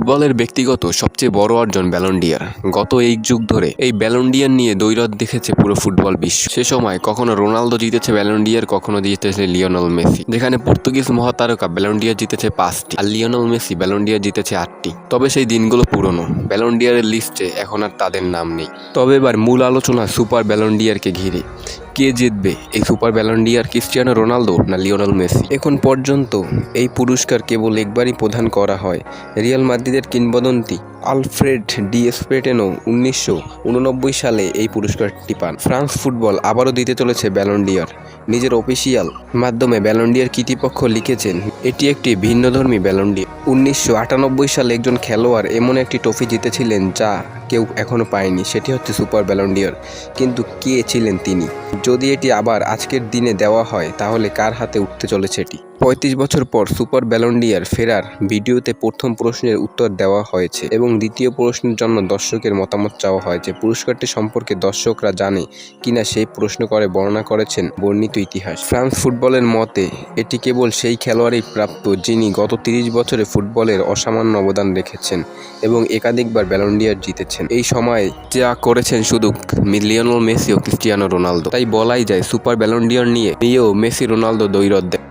ফুটবলের ব্যক্তিগত সবচেয়ে বড় অর্জন ব্যালন ডি'অর। গত এক যুগ ধরে এই ব্যালন ডি'অর নিয়ে দ্বৈরথ দেখেছে পুরো ফুটবল বিশ্ব। সে সময় কখনো রোনালদো জিতেছে ব্যালন ডি'অর, কখনো জিতেছে লিওনেল মেসি। যেখানে পর্তুগিজ মহাতারকা ব্যালন ডি'অর জিতেছে 5টি আর লিওনেল মেসি ব্যালন ডি'অর জিতেছে 8টি। তবে সেই দিনগুলো পুরনো, ব্যালন ডি'অরের লিস্টে এখন আর তাদের নাম নেই। তবে এবার মূল আলোচনা সুপার ব্যালন ডি'অরকে ঘিরে। কে জিতবে এই super Ballon d'Or, Cristiano Ronaldo না লিওনেল মেসি? এখন পর্যন্ত এই পুরস্কার কেবল একবারই প্রদান করা হয়। রিয়াল মাদ্রিদের কিংবদন্তি আলফ্রেড ডি স্টেফানো 1989 সালে এই পুরস্কারটি পান। ফ্রান্স ফুটবল আবারও দিতে চলেছে ব্যালন ডি'অর। নিজের অফিসিয়াল মাধ্যমে ব্যালন ডি'অর কর্তৃপক্ষ লিখেছেন, এটি একটি ভিন্নধর্মী ব্যালন ডি'অর। 1998 সালে একজন খেলোয়াড় এমন একটি ট্রফি জিতেছিলেন যা কেউ এখনও পায়নি, সেটি হচ্ছে সুপার ব্যালন ডি'অর। কিন্তু কে ছিলেন তিনি? যদি এটি আবার আজকের দিনে দেওয়া হয় তাহলে কার হাতে উঠতে চলেছে এটি? 35 বছর পর সুপার ব্যালন ডি'অর ফেরার ভিডিওতে প্রথম প্রশ্নের উত্তর দেওয়া হয়েছে এবং দ্বিতীয় প্রশ্নের জন্য দর্শকের মতামত চাওয়া হয়েছে। পুরস্কারটি সম্পর্কে দর্শকরা জানে কিনা সেই প্রশ্ন করে বর্ণনা করেছেন বর্ণিত ইতিহাস। ফ্রান্স ফুটবলের মতে এটি কেবল সেই খেলোয়াড়ই প্রাপ্ত যিনি গত 30 বছরে ফুটবলের অসামান্য অবদান রেখেছেন এবং একাধিকবার ব্যালন ডি'অর জিতেছেন। এই সময়ে যা করেছেন শুধু লিওনেল মেসি ও ক্রিস্টিয়ানো রোনালদো। তাই বলাই যায় সুপার ব্যালন ডি'অর নিয়েও মেসি রোনালদো দ্বৈরথ দেয়।